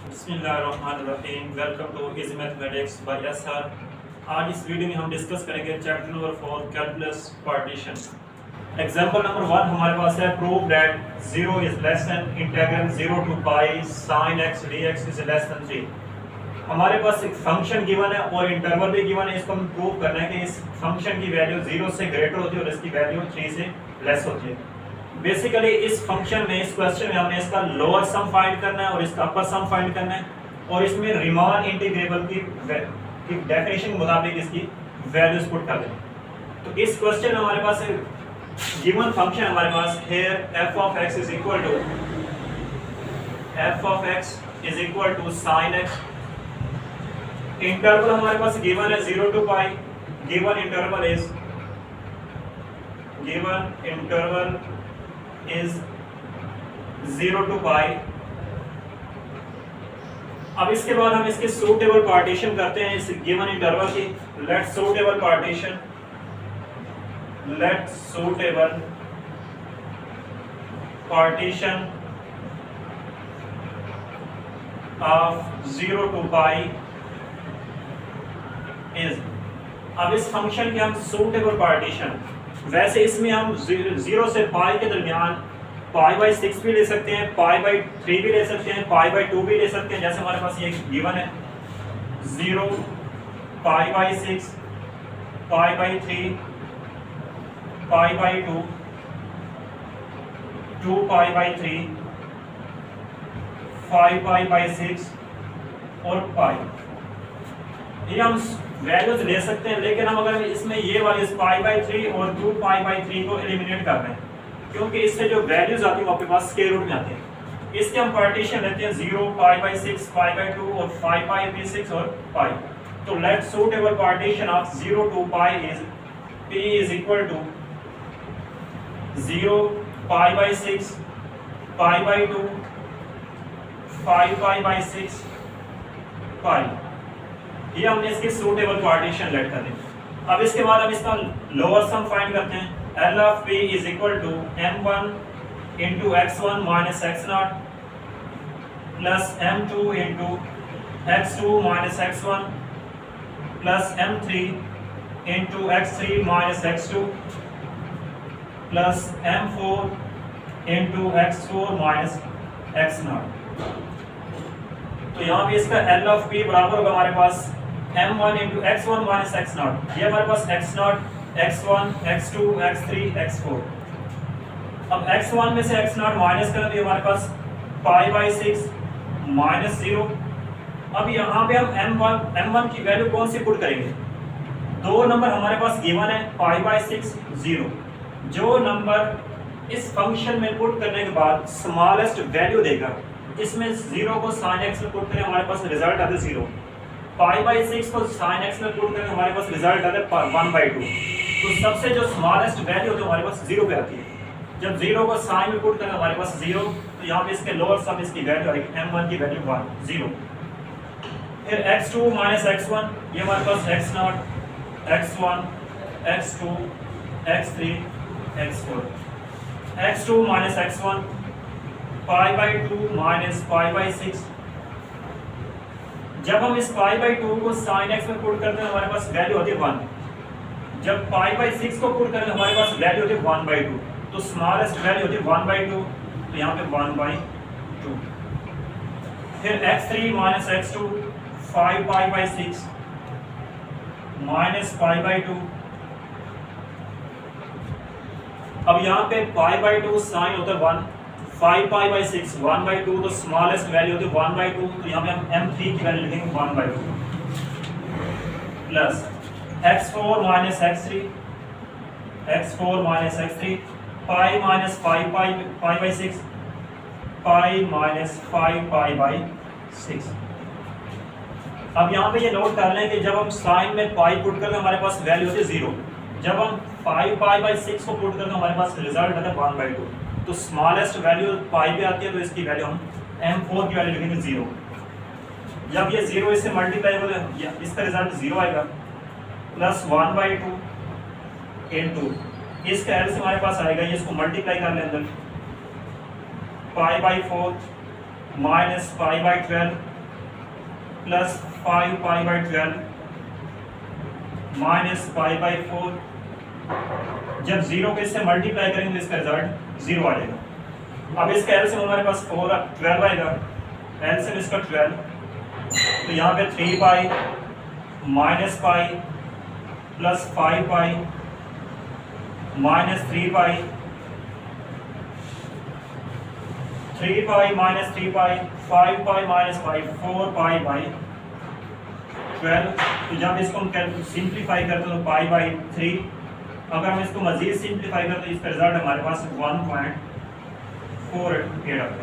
बिस्मिल्लाहिर्रहमानिर्रहीम। Welcome to easy mathematics by SR. आज इस वीडियो में हम डिस्कस करेंगे chapter number 4 calculus partition. Example number 1 हमारे पास है prove that 0 is less than integral 0 to pi sin x dx is less than 3। हमारे पास एक फंक्शन गिवन है और इंटरवल भी गिवन है। इसको हम प्रूव करना है कि इस फंक्शन की वैल्यू 0 से ग्रेटर होती है और इसकी वैल्यू 3 से लेस होती है। बेसिकली इस फंक्शन में, इस क्वेश्चन में हमने इसका लोअर सम फाइंड करना है और इसका अपर सम फाइंड करना है और इसमें रीमान इंटीग्रेबल की डेफिनेशन के मुताबिक इसकी वैल्यूज पुट कर दें। तो इस क्वेश्चन में हमारे पास गिवन फंक्शन हमारे पास here f of x is equal to sin x। Interval हमारे पास गिवन है 0 to pi. Given interval is 0 to pi। अब इसके बाद हम इसके सूटेबल पार्टीशन करते हैं इस गिवन इंटरवल की। Let suitable partition of 0 to pi is. अब इस फंक्शन के हम सूटेबल पार्टीशन, वैसे इसमें हम 0 से पाई के दरमियान π/6 भी ले सकते हैं, π/3 भी ले सकते हैं, π/2 भी ले सकते हैं। जैसे हमारे पास ये गिवन है 0 π/6 π/3 π/2 2π/3 5π/6 और पाई। ये हम वैल्यूज ले सकते हैं, लेकिन हम अगर इसमें ये वाली π/3 और 2π/3 को एलिमिनेट कर रहे हैं क्योंकि इससे जो वैल्यूज आती है वो आपके पास स्क्वायर रूट में आती है। इसके हम पार्टीशन लेते हैं 0 π/6 π/2 और 5π/6 और पाई। तो let suitable partition of 0 to pi is p is equal to 0 π/6 π/2 5π/6 pi. ये हमने इसके सूटेबल पार्टीशन लेट कर दी। अब इसके बाद हम इसका लोअर सम फाइंड करते हैं। L of p is equal to m1 into x1 minus x0 plus m2 into x2 minus x1 plus m3 into x3 minus x2 plus m4 into x4 minus x0। तो यहाँ पे इसका L of p बराबर होगा हमारे पास m1 into x1 minus x0। ये हमारे पास x0 x1 x2 x3 x4। अब x1 में से x0 माइनस करें तो हमारे पास π/6 -0। अब यहाँ पे हम m1 की वैल्यू कौन सी पुट करेंगे? दो नंबर हमारे पास गिवन है π/6 0। जो नंबर इस फंक्शन में पुट करने के बाद स्मॉलेस्ट वैल्यू देगा, इसमें 0 को sin x में पुट करें हमारे पास रिजल्ट आता है 0। π/6 को sin x में पुट करें हमारे पास रिजल्ट आता है 1/2। तो सबसे जो स्मॉलेस्ट वैल्यू होती है हमारे पास 0 पे आती है। जब 0 को sin में पुट करें हमारे पास 0, तो यहाँ पे इसके लोअर सम इसकी वैल्यू आएगी m1 की वैल्यू 1 0। फिर x2 minus x1, ये हमारे पास x0 x1 x2 x3 x4। x2 minus x1 π/2 minus π/6। जब हम इस π/2 को sin x में पुट करते हैं हमारे पास वैल्यू होती है 1। जब π/6 को पुट करें हमारे पास वैल्यू होती है 1/2। तो स्मॉलेस्ट वैल्यू होती है 1/2, तो यहाँ पे 1/2। फिर x3 minus x2 5π/6 minus π/2। अब यहाँ पे π/2 साइन होता है 1, 5π/6 1/2, तो स्मॉलेस्ट वैल्यू होती है 1/2। तो यहाँ पे हम m3 की वैल्यू लिखेंगे 1/2 plus x4 minus x3 pi minus 5π/6 pi minus 5π/6। अब यहाँ पे ये नोट कर लें कि जब हम साइन में पाई पुट करते हैं हमारे पास वैल्यू होती है 0। जब हम 5π/6 को पुट करते हैं हमारे पास रिजल्ट आता है 1/2। तो स्मॉलेस्ट वैल्यू पाई पे आती है, तो इसकी वैल्यू हम m4 की वैल्यू लिखेंगे 0। जब ये 0 इससे मल्टीप्लाई हो जाए इसका रिजल्ट 0 आएगा प्लस 1/2 into इसका एल से हमारे पास आएगा, ये इसको मल्टीप्लाई कर ले अंदर, pi by 4 minus pi by 12 plus 5 pi by 12 minus pi by 4। जब 0 को इससे मल्टीप्लाई करेंगे तो इसका रिजल्ट 0 आ जाएगा। अब इसका एलसीएम हमारे पास 12 आएगा, एलसीएम इसका 12, तो यहाँ पे 3 pi minus pi plus 5 pi minus 3 pi, 3 pi minus 3 pi, 5 pi minus 5, 4 pi by 12। तो जब इसको हम सिंप्लीफाई करते हैं तो पाई बाई 3, अगर हम इसको मजीद सिंप्लीफाई करते हैं इसका रिजल्ट हमारे पास 1.48 आता है।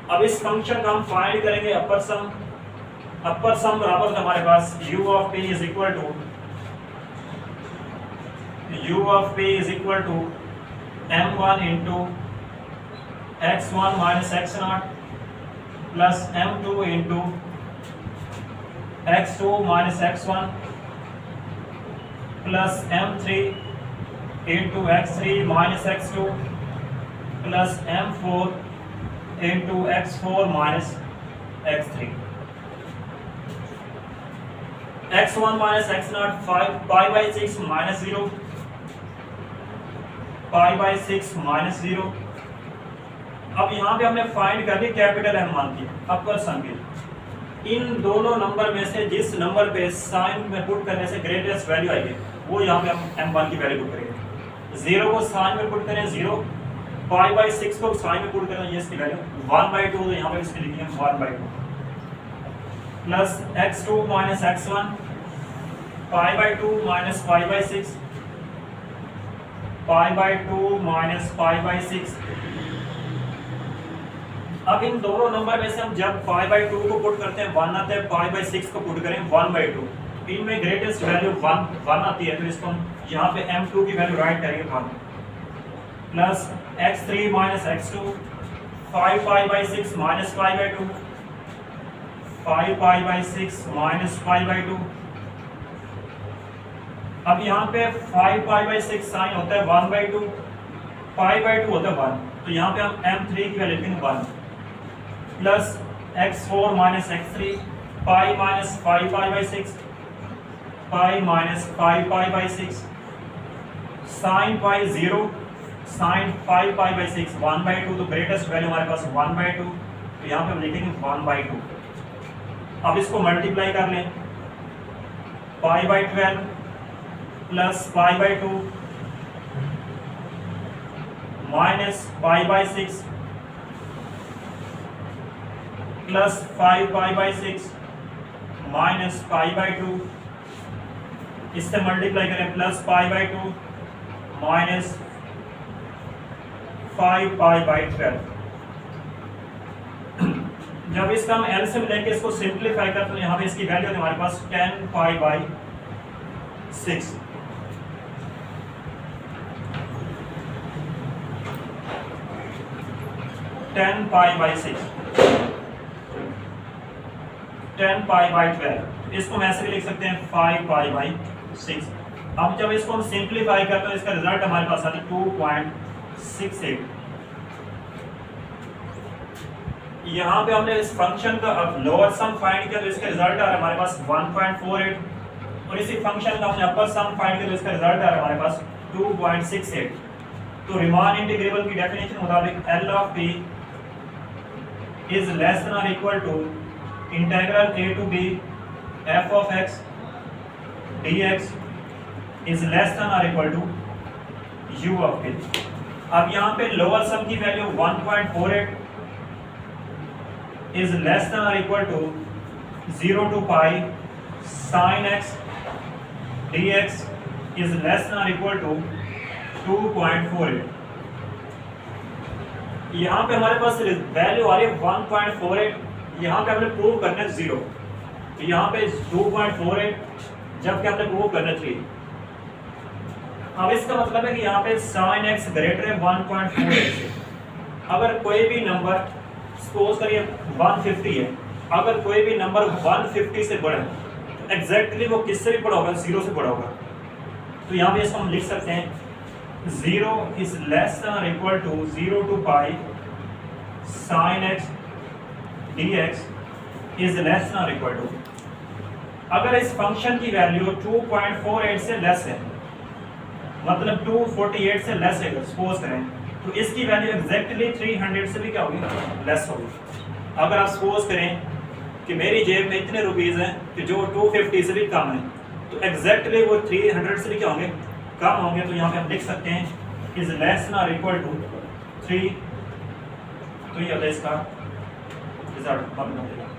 अब इस फंक्शन का हम फाइंड करेंगे अपर सम। अपर सम बराबर हमारे पास u of p is equal to m1 into x1 minus x0 plus m2 into x2 minus x1 plus m3 into x3 minus x2 plus m4 into x4 minus x3। x1 minus x0 5 pi by 6 minus 0, pi by 6 minus 0। अब यहाँ पे हमने find कर ली capital M मान की अपर सम की। इन दोनों number में से जिस नंबर पे साइन में पुट करने से ग्रेटेस्ट वैल्यू आएगी वो यहाँ पे हम M1 की वैल्यू पुट करेंगे। 0 को साइन में पुट करें 0, पाई बाई 6 को साइन में पुट करें ये इसकी वैल्यू 1/2, तो यहाँ पे इसकी लिखी है 1/2 plus x2 minus x1 pi by 2 minus pi by 6, pi by 2 minus pi by 6। अब इन दोनों नंबर में से हम जब पाई बाई 2 को पुट करते हैं 1 आता है, पाई बाई 6 को पुट करें 1/2, इनमें ग्रेटेस्ट वैल्यू 1 आती है, तो इसको हम यहाँ पे m2 की वैल्यू राइट करेंगे 1 plus x3 minus x2 5 pi by 6 minus pi by 2, 5 pi by 6 minus pi by 2। अब यहाँ पे 5 पाई बाई 6 साइन होता है 1/2, पाई बाई 2 होता है 1, तो यहाँ पे हम m3 की वैल्यू लिखेंगे 1 plus x4 minus x3 pi minus 5 pi by 6, pi minus 5 pi by 6, sine pi 0, sine 5 pi by 6 1/2, तो ग्रेटेस्ट वैल्यू हमारे पास 1/2, तो यहाँ पे हम लिखेंगे 1/2। अब इसको मल्टीप्लाई कर लें, pi by 12 plus pi by 2 minus pi by 6 plus 5 pi by 6 minus pi by 2, इससे मल्टीप्लाई करें plus pi by 2 minus 5 pi by 12। जब इसका हम एलसीएम लेके इसको सिंप्लीफाई करते हैं यहाँ पे इसकी वैल्यू है हमारे पास 10 पाई by 6। Ten pi by 6, 10 pi by 12, इसको हम ऐसे भी लिख सकते हैं 5 पाई बाई 6। अब जब इसको हम सिंप्लीफाई करते हैं इसका रिजल्ट हमारे पास आता है 2.68। यहाँ पे हमने इस फंक्शन का लोअर सम फाइंड किया तो इसका रिजल्ट आ रहा है हमारे पास 1.48, और इसी फंक्शन का हमने अपर सम फाइंड किया तो इसका रिजल्ट आ रहा है हमारे पास 2.68। तो रीमान इंटीग्रेबल की डेफिनेशन मुताबिक L of p is less than और equal to integral a to b f of x dx is less than और equal to u of p। अब यहाँ पे लोअर सम की वैल्यू 1.48 इज लेस देन और equal to 0 to pi sin x dx is less than और equal to 2.48। यहाँ पे हमारे पास वैल्यू आ रही है 1.48, यहाँ पे हमने प्रूव करना है 0, तो यहाँ पे 2.48 जबकि हमने प्रूव करना है 3। अब इसका मतलब है कि यहाँ पे sin x ग्रेटर है 1.48 से। अगर कोई भी नंबर सपोज करिए 150 है, अगर कोई भी नंबर 150 से बड़ा है तो एग्जैक्टली वो किससे भी बड़ा होगा, 0 से बड़ा होगा। तो यहाँ पे इसको हम लिख सकते हैं 0 is less than or equal to 0 to pi sin x dx is less than और इक्वल टू, अगर इस फंक्शन की वैल्यू 2.48 से लेस है, मतलब 248 से लेस है सपोज करें, तो इसकी वैल्यू एग्जैक्टली 300 से भी क्या होगी, लेस होगी। अगर आप सपोज करें कि मेरी जेब में इतने रुपीज़ हैं कि जो 250 से भी कम है, तो एग्जैक्टली वो 300 से भी क्या होंगे, कम होंगे। तो यहाँ पे हम लिख सकते हैं इज लेस देन और इक्वल टू 3, तो ये होता है इसका रिजल्ट।